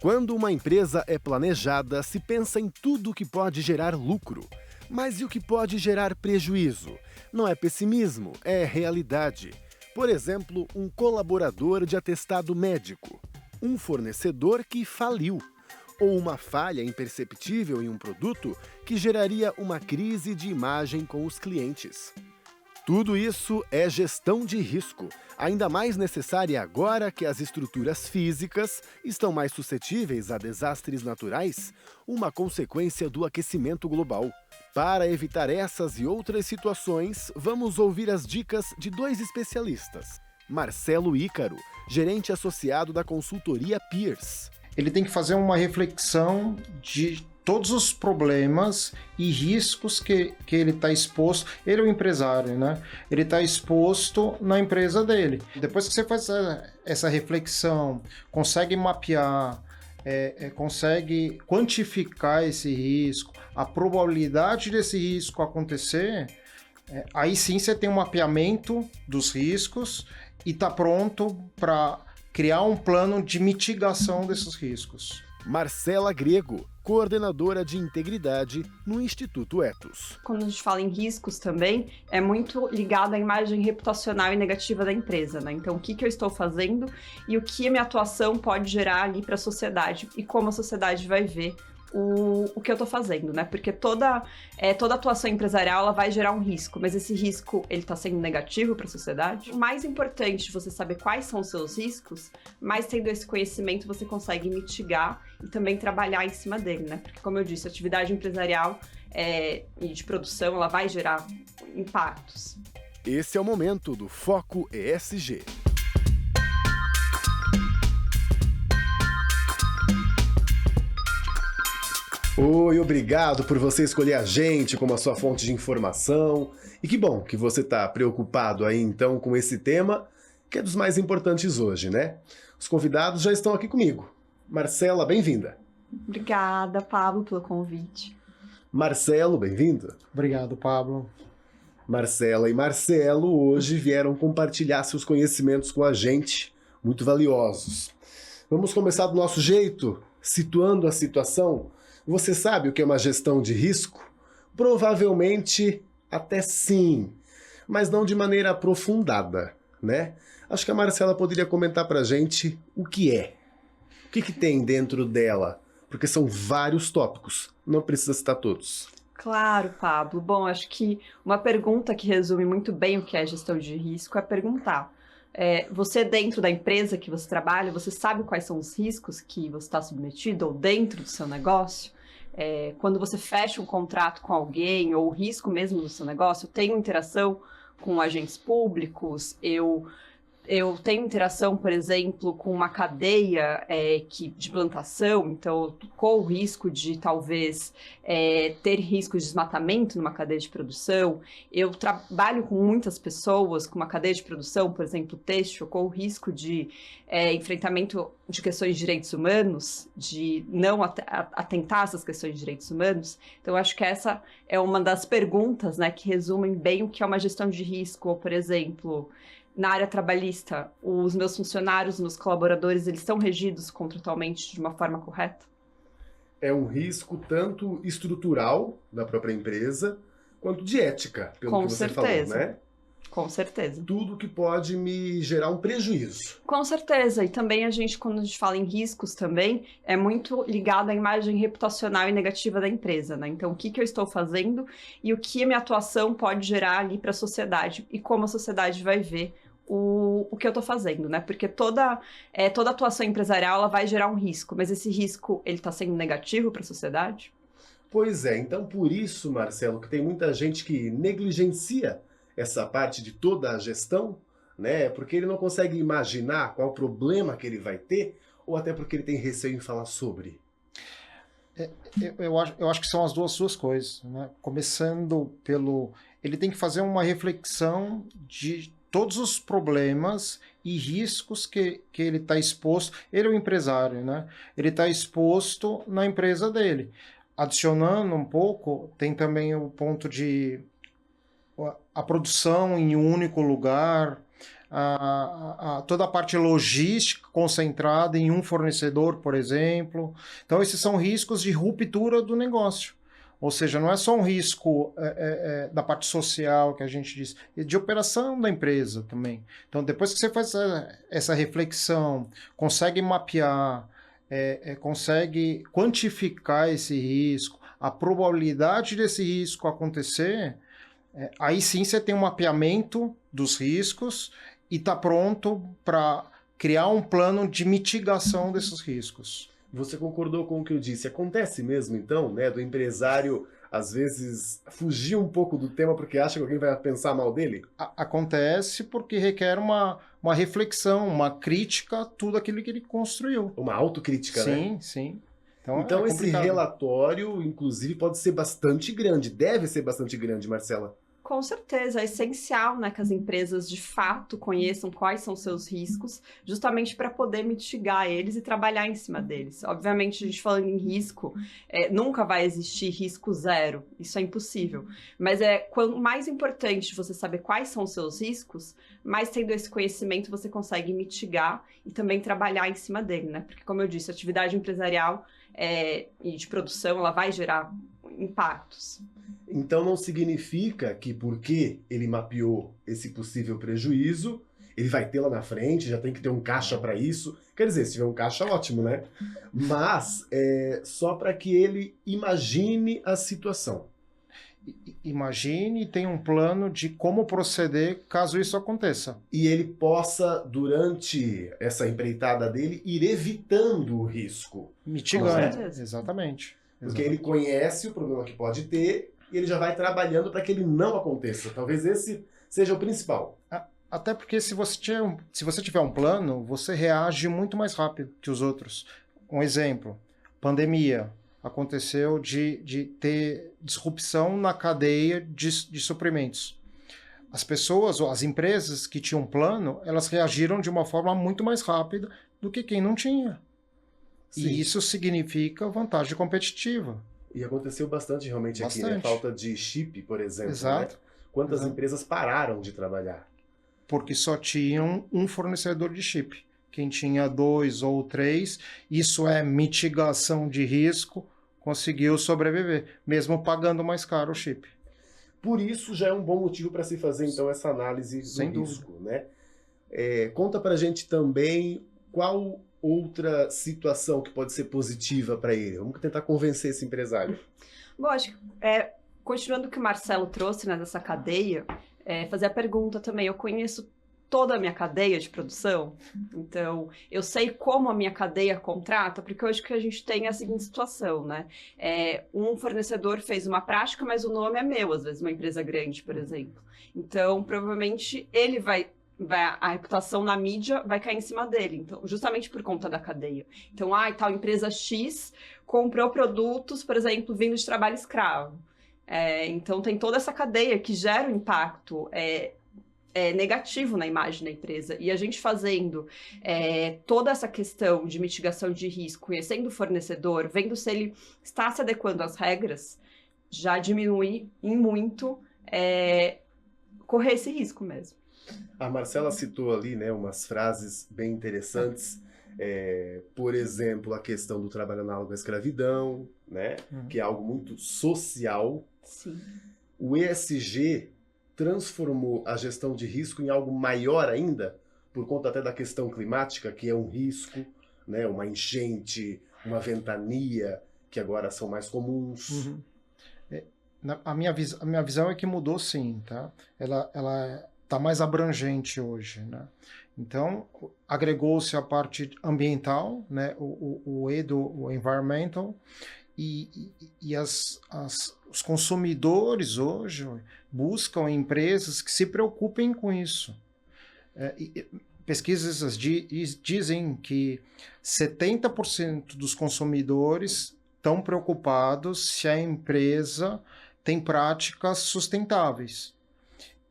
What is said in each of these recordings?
Quando uma empresa é planejada, se pensa em tudo que pode gerar lucro. Mas e o que pode gerar prejuízo? Não é pessimismo, é realidade. Por exemplo, um colaborador de atestado médico, um fornecedor que faliu, ou uma falha imperceptível em um produto que geraria uma crise de imagem com os clientes. Tudo isso é gestão de risco, ainda mais necessária agora que as estruturas físicas estão mais suscetíveis a desastres naturais, uma consequência do aquecimento global. Para evitar essas e outras situações, vamos ouvir as dicas de dois especialistas. Marcelo Ícaro, gerente associado da consultoria Peers. Ele tem que fazer uma reflexão de todos os problemas e riscos que ele está exposto. Ele é o empresário, né? Ele está exposto na empresa dele. Depois que você faz essa reflexão, consegue mapear, consegue quantificar esse risco, a probabilidade desse risco acontecer, aí sim você tem um mapeamento dos riscos e está pronto para criar um plano de mitigação desses riscos. Marcela Grego, coordenadora de integridade no Instituto Ethos. Quando a gente fala em riscos também, é muito ligado à imagem reputacional e negativa da empresa, né? Então, o que eu estou fazendo e o que a minha atuação pode gerar ali para a sociedade e como a sociedade vai ver o que eu tô fazendo, né? Porque toda atuação empresarial, ela vai gerar um risco, mas esse risco, ele tá sendo negativo para a sociedade. O mais importante de você saber quais são os seus riscos, mas tendo esse conhecimento, você consegue mitigar e também trabalhar em cima dele, né? Porque, como eu disse, a atividade empresarial e de produção, ela vai gerar impactos. Esse é o momento do Foco ESG. Oi, obrigado por você escolher a gente como a sua fonte de informação. E que bom que você está preocupado aí então com esse tema, que é dos mais importantes hoje, né? Os convidados já estão aqui comigo. Marcela, bem-vinda. Obrigada, Pablo, pelo convite. Marcelo, bem-vindo. Obrigado, Pablo. Marcela e Marcelo hoje vieram compartilhar seus conhecimentos com a gente, muito valiosos. Vamos começar do nosso jeito, situando a situação. Você sabe o que é uma gestão de risco? Provavelmente até sim, mas não de maneira aprofundada, né? Acho que a Marcela poderia comentar pra gente o que é. O que tem dentro dela? Porque são vários tópicos, não precisa citar todos. Claro, Pablo. Bom, acho que uma pergunta que resume muito bem o que é gestão de risco é perguntar. Você dentro da empresa que você trabalha, você sabe quais são os riscos que você está submetido ou dentro do seu negócio? Quando você fecha um contrato com alguém ou o risco mesmo do seu negócio, eu tenho interação com agentes públicos, eu tenho interação, por exemplo, com uma cadeia de plantação, então eu corro o risco de talvez ter risco de desmatamento numa cadeia de produção. Eu trabalho com muitas pessoas, com uma cadeia de produção, por exemplo, têxtil, eu corro o risco de enfrentamento de questões de direitos humanos, de não atentar essas questões de direitos humanos. Então, eu acho que essa é uma das perguntas, né, que resumem bem o que é uma gestão de risco, ou, por exemplo, na área trabalhista, os meus funcionários, os meus colaboradores, eles estão regidos contratualmente de uma forma correta? É um risco tanto estrutural da própria empresa, quanto de ética, pelo que você falou, né? Com certeza. Tudo que pode me gerar um prejuízo. Com certeza. E também quando a gente fala em riscos também, é muito ligado à imagem reputacional e negativa da empresa, né? Então, o que eu estou fazendo e o que a minha atuação pode gerar ali para a sociedade e como a sociedade vai ver o que eu estou fazendo, né? Porque toda atuação empresarial, ela vai gerar um risco, mas esse risco, ele está sendo negativo para a sociedade? Pois é, então por isso, Marcelo, que tem muita gente que negligencia essa parte de toda a gestão, né? Porque ele não consegue imaginar qual problema que ele vai ter, ou até porque ele tem receio em falar sobre. Eu acho que são as duas coisas, né? Começando pelo... Ele tem que fazer uma reflexão de todos os problemas e riscos que ele está exposto. Ele é o empresário, né? Ele está exposto na empresa dele. Adicionando um pouco, tem também o ponto de a produção em um único lugar, toda a parte logística concentrada em um fornecedor, por exemplo. Então, esses são riscos de ruptura do negócio. Ou seja, não é só um risco da parte social que a gente diz, é de operação da empresa também. Então, depois que você faz essa reflexão, consegue mapear, consegue quantificar esse risco, a probabilidade desse risco acontecer, aí sim você tem um mapeamento dos riscos e está pronto para criar um plano de mitigação desses riscos. Você concordou com o que eu disse? Acontece mesmo, então, né, do empresário, às vezes, fugir um pouco do tema porque acha que alguém vai pensar mal dele? Acontece porque requer uma reflexão, uma crítica a tudo aquilo que ele construiu. Uma autocrítica, né? Sim, sim. Então esse complicado. Relatório, inclusive, pode ser bastante grande, deve ser bastante grande, Marcela. Com certeza, é essencial, né, que as empresas de fato conheçam quais são seus riscos, justamente para poder mitigar eles e trabalhar em cima deles. Obviamente, a gente falando em risco, nunca vai existir risco zero, isso é impossível. Mas quanto mais importante você saber quais são os seus riscos, mais tendo esse conhecimento você consegue mitigar e também trabalhar em cima dele, né? Porque, como eu disse, a atividade empresarial e de produção, ela vai gerar impactos. Então não significa que porque ele mapeou esse possível prejuízo, ele vai ter lá na frente, já tem que ter um caixa para isso. Quer dizer, se tiver um caixa, ótimo, né? Mas só para que ele imagine a situação. Imagine e tenha um plano de como proceder caso isso aconteça. E ele possa, durante essa empreitada dele, ir evitando o risco. Mitigando, exatamente. Porque ele conhece o problema que pode ter e ele já vai trabalhando para que ele não aconteça. Talvez esse seja o principal. Até porque se você tiver um plano, você reage muito mais rápido que os outros. Um exemplo, pandemia. Aconteceu de ter disrupção na cadeia de suprimentos. As pessoas, ou as empresas que tinham plano, elas reagiram de uma forma muito mais rápida do que quem não tinha. Sim. E isso significa vantagem competitiva. E aconteceu bastante realmente aqui, né? Falta de chip, por exemplo. Exato. Né? Quantas empresas pararam de trabalhar? Porque só tinham um fornecedor de chip. Quem tinha 2 ou 3, isso é mitigação de risco, conseguiu sobreviver, mesmo pagando mais caro o chip. Por isso já é um bom motivo para se fazer, então, essa análise do risco, né? Conta pra gente também qual outra situação que pode ser positiva para ele. Vamos tentar convencer esse empresário. Bom, acho que, continuando o que o Marcelo trouxe, né, dessa cadeia, fazer a pergunta também. Eu conheço toda a minha cadeia de produção, então eu sei como a minha cadeia contrata, porque hoje que a gente tem a seguinte situação, né? Um fornecedor fez uma prática, mas o nome é meu, às vezes uma empresa grande, por exemplo. Então, provavelmente, ele a reputação na mídia vai cair em cima dele, então, justamente por conta da cadeia. Então, tal empresa X comprou produtos, por exemplo, vindo de trabalho escravo. Então, tem toda essa cadeia que gera um impacto negativo na imagem da empresa. E a gente fazendo toda essa questão de mitigação de risco, conhecendo o fornecedor, vendo se ele está se adequando às regras, já diminui em muito correr esse risco mesmo. A Marcela citou ali, né, umas frases bem interessantes. Por exemplo, a questão do trabalho análogo à escravidão, né, que é algo muito social. Sim. O ESG transformou a gestão de risco em algo maior ainda, por conta até da questão climática, que é um risco, né, uma enchente, uma ventania, que agora são mais comuns. A minha visão é que mudou sim, tá? Ela está mais abrangente hoje, né? Então, agregou-se a parte ambiental, né? O environmental, e os consumidores hoje buscam empresas que se preocupem com isso. Pesquisas dizem que 70% dos consumidores estão preocupados se a empresa tem práticas sustentáveis.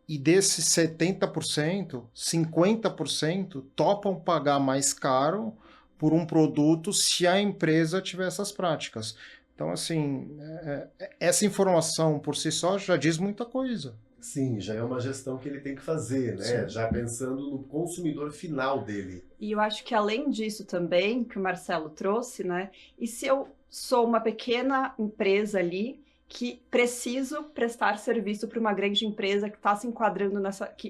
E desses 70%, 50% topam pagar mais caro por um produto se a empresa tiver essas práticas. Então, assim, essa informação por si só já diz muita coisa. Sim, já é uma gestão que ele tem que fazer, né? Sim. Já pensando no consumidor final dele. E eu acho que além disso também, que o Marcelo trouxe, né? E se eu sou uma pequena empresa ali que preciso prestar serviço para uma grande empresa que está se enquadrando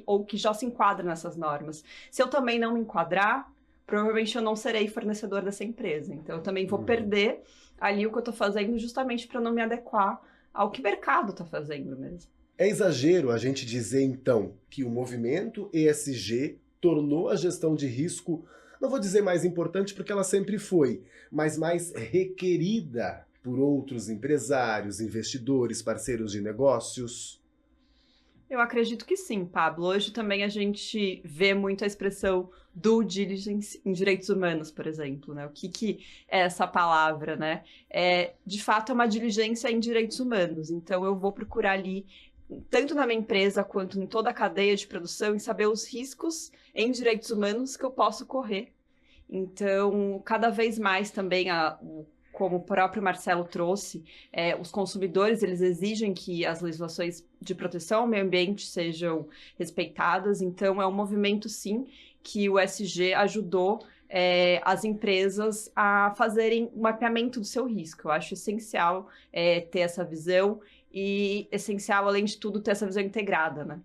ou que já se enquadra nessas normas. Se eu também não me enquadrar, provavelmente eu não serei fornecedor dessa empresa. Então eu também vou perder ali o que eu estou fazendo justamente para não me adequar ao que o mercado está fazendo mesmo. É exagero a gente dizer, então, que o movimento ESG tornou a gestão de risco, não vou dizer mais importante porque ela sempre foi, mas mais requerida por outros empresários, investidores, parceiros de negócios? Eu acredito que sim, Pablo. Hoje também a gente vê muito a expressão due diligence em direitos humanos, por exemplo, né? O que é essa palavra, né? De fato, é uma diligência em direitos humanos. Então, eu vou procurar ali, tanto na minha empresa quanto em toda a cadeia de produção, em saber os riscos em direitos humanos que eu posso correr. Então, cada vez mais também como o próprio Marcelo trouxe, os consumidores eles exigem que as legislações de proteção ao meio ambiente sejam respeitadas, então é um movimento, sim, que o ESG ajudou as empresas a fazerem um mapeamento do seu risco. Eu acho essencial ter essa visão e essencial, além de tudo, ter essa visão integrada, né?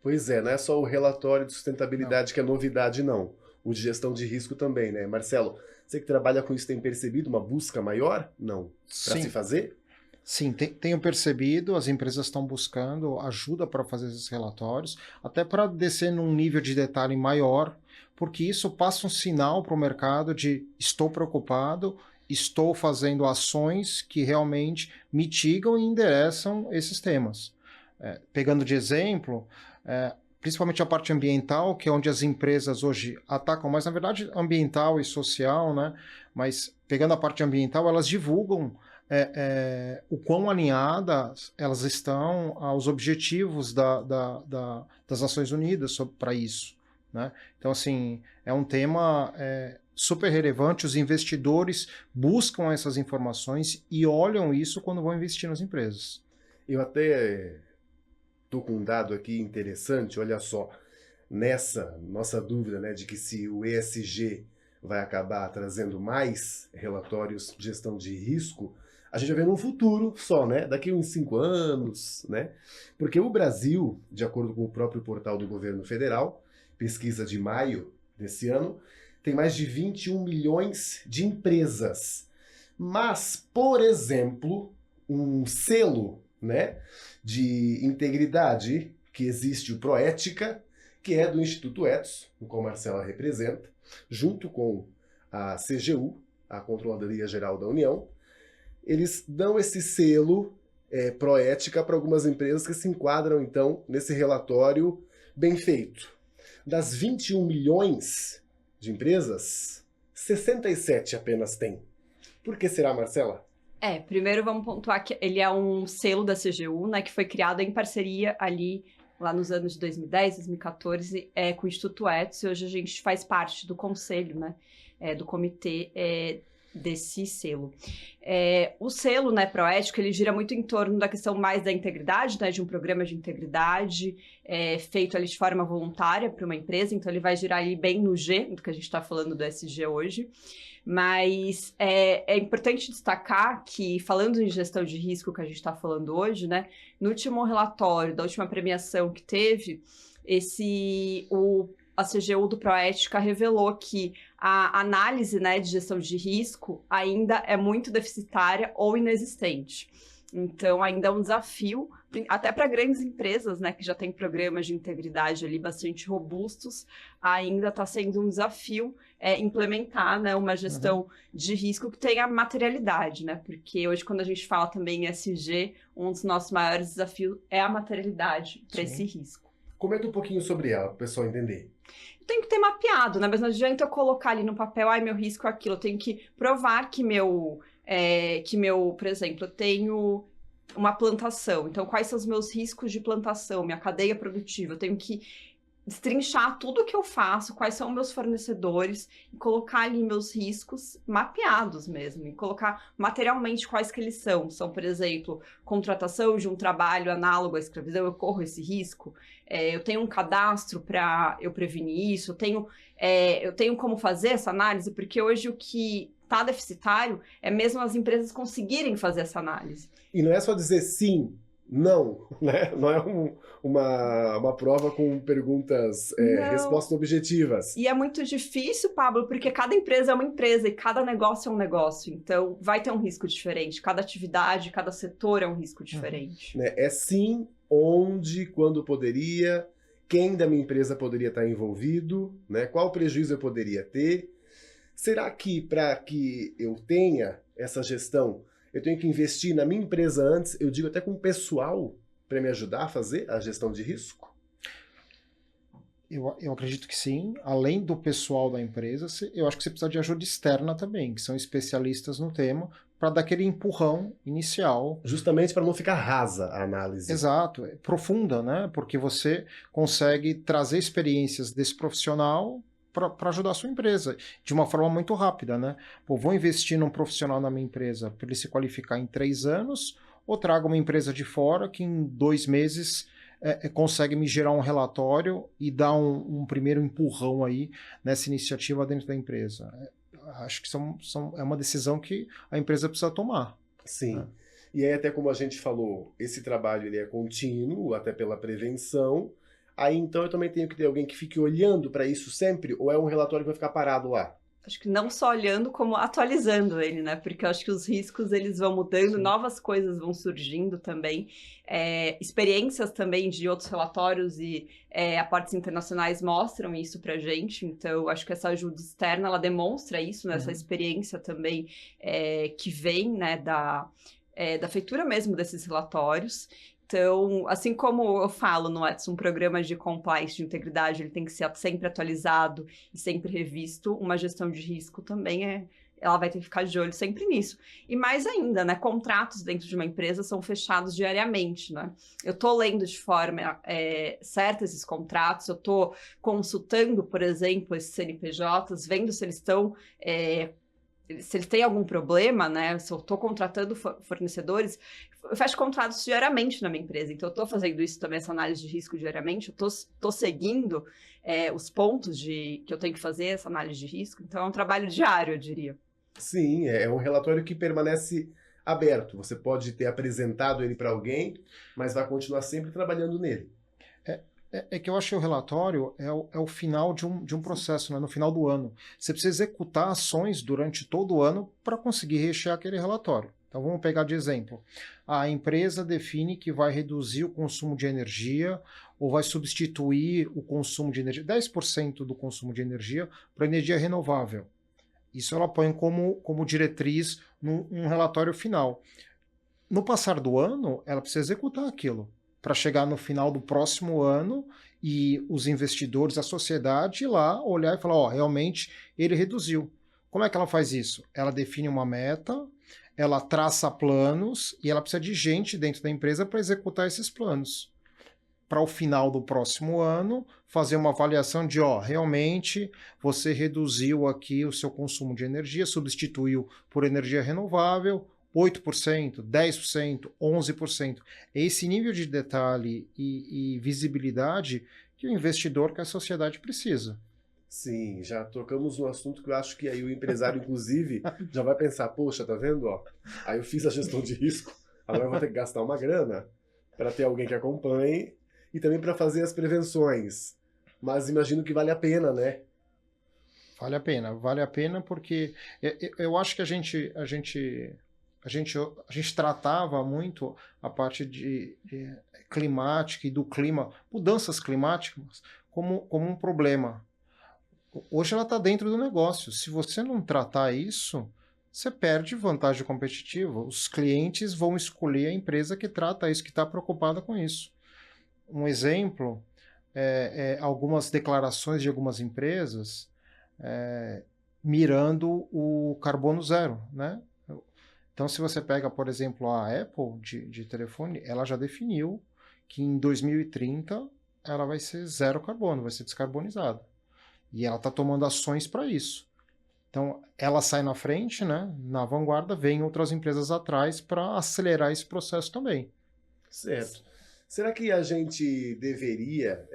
Pois é, não é só o relatório de Não. sustentabilidade que é novidade, não. O de gestão de risco também, né? Marcelo, você que trabalha com isso tem percebido uma busca maior? Não. Para se Sim. fazer? Sim, tenho percebido, as empresas estão buscando ajuda para fazer esses relatórios, até para descer num nível de detalhe maior, porque isso passa um sinal para o mercado de estou preocupado, estou fazendo ações que realmente mitigam e endereçam esses temas. Pegando de exemplo, principalmente a parte ambiental, que é onde as empresas hoje atacam, mas na verdade ambiental e social, né? Mas pegando a parte ambiental, elas divulgam o quão alinhadas elas estão aos objetivos das Nações Unidas para isso, né? Então, assim, é um tema super relevante, os investidores buscam essas informações e olham isso quando vão investir nas empresas. Eu até estou com um dado aqui interessante, olha só, nessa nossa dúvida, né, de que se o ESG vai acabar trazendo mais relatórios de gestão de risco, a gente vai ver no futuro só, né, daqui uns 5 anos, né, porque o Brasil, de acordo com o próprio portal do governo federal, pesquisa de maio desse ano, tem mais de 21 milhões de empresas. Mas, por exemplo, um selo, né, de integridade que existe, o Proética, que é do Instituto Ethos, no qual Marcela representa, junto com a CGU, a Controladoria Geral da União. Eles dão esse selo Proética para algumas empresas que se enquadram, então, nesse relatório bem feito. Das 21 milhões de empresas, 67 apenas tem. Por que será, Marcela? Primeiro vamos pontuar que ele é um selo da CGU, né, que foi criado em parceria ali, lá nos anos de 2010, 2014, com o Instituto Ethos, e hoje a gente faz parte do conselho, né, do comitê desse selo. O selo, né, Proético, ele gira muito em torno da questão mais da integridade, né, de um programa de integridade feito ali de forma voluntária para uma empresa, então ele vai girar ali bem no G, do que a gente está falando do SG hoje. Mas é importante destacar que, falando em gestão de risco que a gente está falando hoje, né, no último relatório da última premiação que teve, a CGU do Proética revelou que a análise, né, de gestão de risco ainda é muito deficitária ou inexistente. Então, ainda é um desafio, até para grandes empresas, né, que já têm programas de integridade ali bastante robustos, ainda está sendo um desafio implementar, né, uma gestão de risco que tenha materialidade, né, porque hoje quando a gente fala também em ESG, um dos nossos maiores desafios é a materialidade para esse risco. Comenta um pouquinho sobre ela, para o pessoal entender. Tem que ter mapeado, né, mas não adianta eu colocar ali no papel, meu risco é aquilo, eu tenho que provar que por exemplo, eu tenho uma plantação, então quais são os meus riscos de plantação, minha cadeia produtiva, eu tenho que destrinchar tudo que eu faço, quais são meus fornecedores, e colocar ali meus riscos mapeados mesmo, e colocar materialmente quais que eles são. São, por exemplo, contratação de um trabalho análogo à escravidão, eu corro esse risco. Eu tenho um cadastro para eu prevenir isso, eu tenho como fazer essa análise, porque hoje o que está deficitário é mesmo as empresas conseguirem fazer essa análise. E não é só dizer sim, não, né? Não é uma prova com perguntas, Não. respostas objetivas. E é muito difícil, Pablo, porque cada empresa é uma empresa e cada negócio é um negócio. Então, vai ter um risco diferente. Cada atividade, cada setor é um risco diferente. Né? É sim, onde, quando poderia, quem da minha empresa poderia estar envolvido, né? Qual prejuízo eu poderia ter. Será que para que eu tenha essa gestão, eu tenho que investir na minha empresa antes, eu digo até com o pessoal, para me ajudar a fazer a gestão de risco? Eu acredito que sim. Além do pessoal da empresa, eu acho que você precisa de ajuda externa também, que são especialistas no tema, para dar aquele empurrão inicial. Justamente para não ficar rasa a análise. Exato, profunda, né? Porque você consegue trazer experiências desse profissional para ajudar a sua empresa, de uma forma muito rápida, né? Pô, vou investir num profissional na minha empresa para ele se qualificar em 3 anos, ou trago uma empresa de fora que em 2 meses consegue me gerar um relatório e dar um primeiro empurrão aí nessa iniciativa dentro da empresa. Acho que é uma decisão que a empresa precisa tomar. Sim. Né? E aí, até como a gente falou, esse trabalho ele é contínuo, até pela prevenção. Aí, então, eu também tenho que ter alguém que fique olhando para isso sempre, ou é um relatório que vai ficar parado lá? Acho que não só olhando, como atualizando ele, né? Porque eu acho que os riscos, eles vão mudando, sim, novas coisas vão surgindo também. Experiências também de outros relatórios e aportes internacionais mostram isso pra gente. Então, acho que essa ajuda externa, ela demonstra isso, né? Essa experiência também que vem, né, da feitura mesmo desses relatórios. Então, assim como eu falo no Edson, um programa de compliance, de integridade, ele tem que ser sempre atualizado e sempre revisto, uma gestão de risco também ela vai ter que ficar de olho sempre nisso. E mais ainda, né, contratos dentro de uma empresa são fechados diariamente, né? Eu estou lendo de forma certa esses contratos, eu estou consultando, por exemplo, esses CNPJs, vendo se eles estão... se eles têm algum problema, né? Se eu estou contratando fornecedores, eu fecho contratos diariamente na minha empresa. Então, eu estou fazendo isso também, essa análise de risco diariamente. Eu estou seguindo os pontos que eu tenho que fazer, essa análise de risco. Então, é um trabalho diário, eu diria. Sim, é um relatório que permanece aberto. Você pode ter apresentado ele para alguém, mas vai continuar sempre trabalhando nele. É que eu acho que o relatório é o final de um processo, né? No final do ano. Você precisa executar ações durante todo o ano para conseguir rechear aquele relatório. Então vamos pegar de exemplo. A empresa define que vai reduzir o consumo de energia ou vai substituir o consumo de energia, 10% do consumo de energia, para energia renovável. Isso ela põe como diretriz num relatório final. No passar do ano, ela precisa executar aquilo, para chegar no final do próximo ano e os investidores, a sociedade, ir lá olhar e falar, ó, realmente ele reduziu. Como é que ela faz isso? Ela define uma meta, ela traça planos e ela precisa de gente dentro da empresa para executar esses planos. Para o final do próximo ano, fazer uma avaliação de, ó, realmente você reduziu aqui o seu consumo de energia, substituiu por energia renovável, 8%, 10%, 11%. É esse nível de detalhe e visibilidade que o investidor, que a sociedade precisa. Sim, já tocamos no assunto que eu acho que aí o empresário, inclusive, já vai pensar, poxa, tá vendo? Ó, aí eu fiz a gestão de risco, agora eu vou ter que gastar uma grana para ter alguém que acompanhe e também para fazer as prevenções. Mas imagino que vale a pena, né? Vale a pena porque eu acho que a gente tratava muito a parte de climática e do clima, mudanças climáticas, como um problema. Hoje ela está dentro do negócio. Se você não tratar isso, você perde vantagem competitiva. Os clientes vão escolher a empresa que trata isso, que está preocupada com isso. Um exemplo algumas declarações de algumas empresas mirando o carbono zero, né? Então, se você pega, por exemplo, a Apple de telefone, ela já definiu que em 2030 ela vai ser zero carbono, vai ser descarbonizada. E ela está tomando ações para isso. Então, ela sai na frente, né, na vanguarda, vem outras empresas atrás para acelerar esse processo também. Certo. Será que a gente deveria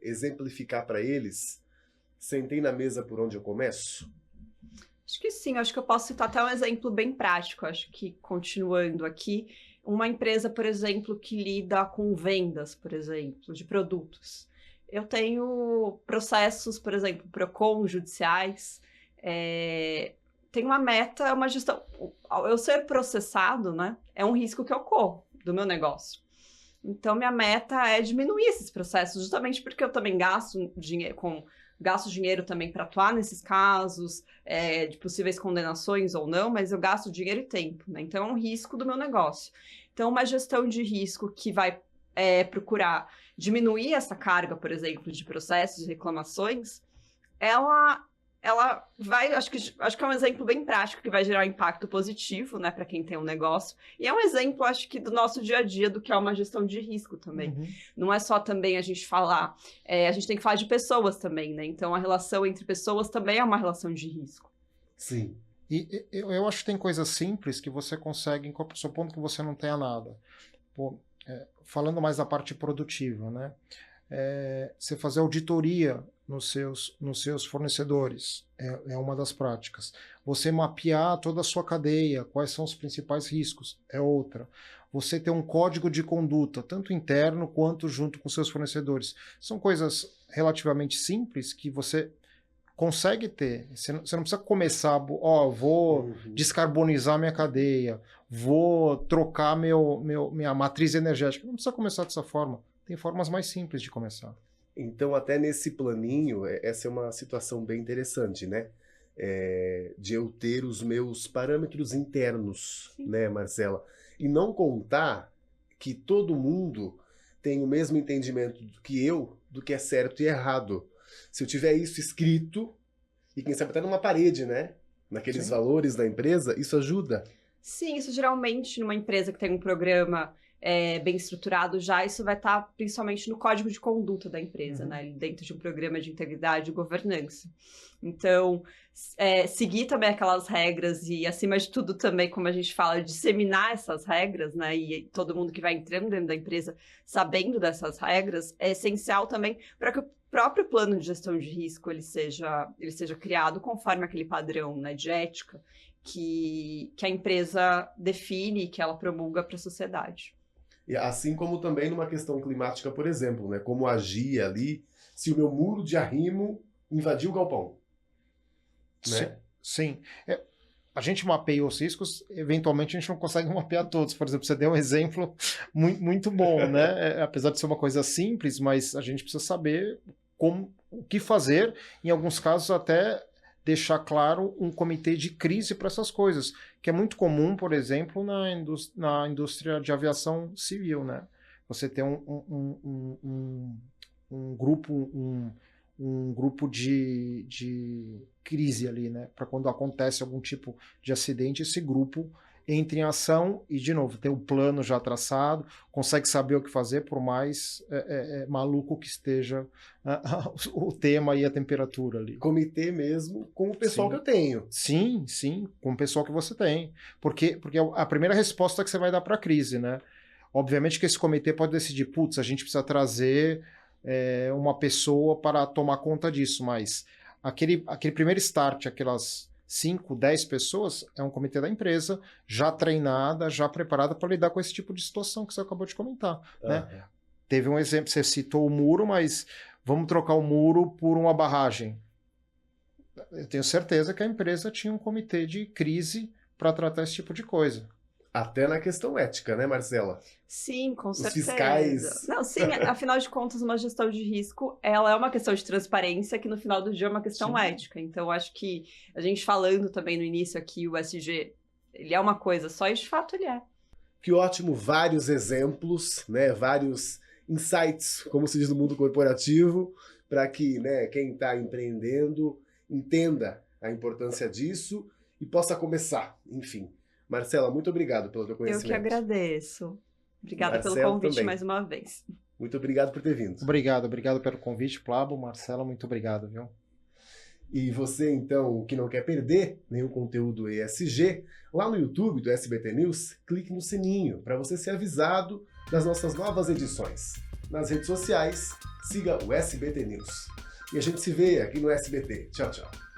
exemplificar para eles, sentei na mesa por onde eu começo? Acho que sim, acho que eu posso citar até um exemplo bem prático, acho que continuando aqui, uma empresa, por exemplo, que lida com vendas, por exemplo, de produtos. Eu tenho processos, por exemplo, Procon, judiciais, tem uma meta, é uma gestão. Eu ser processado, né, é um risco que eu corro do meu negócio. Então, minha meta é diminuir esses processos, justamente porque eu também gasto dinheiro também para atuar nesses casos, de possíveis condenações ou não, mas eu gasto dinheiro e tempo, né? Então, é um risco do meu negócio. Então, uma gestão de risco que vai procurar diminuir essa carga, por exemplo, de processos e reclamações, ela vai, acho que é um exemplo bem prático que vai gerar um impacto positivo, né, para quem tem um negócio. E é um exemplo, acho que, do nosso dia a dia, do que é uma gestão de risco também. Uhum. Não é só também a gente falar, a gente tem que falar de pessoas também, né? Então, a relação entre pessoas também é uma relação de risco. Sim. E eu acho que tem coisas simples que você consegue, supondo que você não tenha nada. Pô, falando mais da parte produtiva, né? Você fazer auditoria nos seus fornecedores é uma das práticas. Você mapear toda a sua cadeia, quais são os principais riscos, é outra. Você ter um código de conduta, tanto interno quanto junto com seus fornecedores. São coisas relativamente simples que você consegue ter. Você não precisa começar, vou descarbonizar minha cadeia, vou trocar minha matriz energética. Não precisa começar dessa forma. Tem formas mais simples de começar. Então, até nesse planinho, essa é uma situação bem interessante, né? De eu ter os meus parâmetros internos, sim, né, Marcela? E não contar que todo mundo tem o mesmo entendimento do que é certo e errado. Se eu tiver isso escrito, e quem sabe até numa parede, né? Naqueles sim, valores da empresa, isso ajuda? Sim, isso geralmente numa empresa que tem um programa bem estruturado já, isso vai estar principalmente no código de conduta da empresa, né? Dentro de um programa de integridade e governança. Então, seguir também aquelas regras e, acima de tudo, também, como a gente fala, disseminar essas regras, né? E todo mundo que vai entrando dentro da empresa sabendo dessas regras, é essencial também para que o próprio plano de gestão de risco ele seja criado conforme aquele padrão, né, de ética que a empresa define e que ela promulga para a sociedade. E assim como também numa questão climática, por exemplo, né? Como agir ali se o meu muro de arrimo invadiu o galpão. Né? Sim. A gente mapeia os riscos, eventualmente a gente não consegue mapear todos. Por exemplo, você deu um exemplo muito bom, né? Apesar de ser uma coisa simples, mas a gente precisa saber o que fazer, em alguns casos até deixar claro um comitê de crise para essas coisas, que é muito comum, por exemplo, na indústria de aviação civil, né? Você tem um grupo de crise ali, né? Para quando acontece algum tipo de acidente, esse grupo entra em ação e, de novo, tem um plano já traçado, consegue saber o que fazer, por mais maluco que esteja o tema e a temperatura ali. Comitê mesmo com o pessoal que eu tenho. Sim, com o pessoal que você tem. Porque a primeira resposta que você vai dar para a crise, né? Obviamente que esse comitê pode decidir, putz, a gente precisa trazer uma pessoa para tomar conta disso, mas aquele primeiro start, aquelas 5, 10 pessoas, é um comitê da empresa, já treinada, já preparada para lidar com esse tipo de situação que você acabou de comentar. Né? Teve um exemplo, você citou o muro, mas vamos trocar o muro por uma barragem. Eu tenho certeza que a empresa tinha um comitê de crise para tratar esse tipo de coisa. Até na questão ética, né, Marcela? Sim, com certeza. Os fiscais. Não, sim, afinal de contas, uma gestão de risco, ela é uma questão de transparência, que no final do dia é uma questão ética. Então, acho que a gente falando também no início aqui, o ESG, ele é uma coisa só e de fato ele é. Que ótimo, vários exemplos, né, vários insights, como se diz no mundo corporativo, para que, né, quem está empreendendo entenda a importância disso e possa começar, enfim. Marcela, muito obrigado pelo teu conhecimento. Eu que agradeço. Obrigada pelo convite também. Mais uma vez. Muito obrigado por ter vindo. Obrigado pelo convite, Pablo, Marcela, muito obrigado, viu? E você, então, que não quer perder nenhum conteúdo ESG, lá no YouTube do SBT News, clique no sininho para você ser avisado das nossas novas edições. Nas redes sociais, siga o SBT News. E a gente se vê aqui no SBT. Tchau, tchau.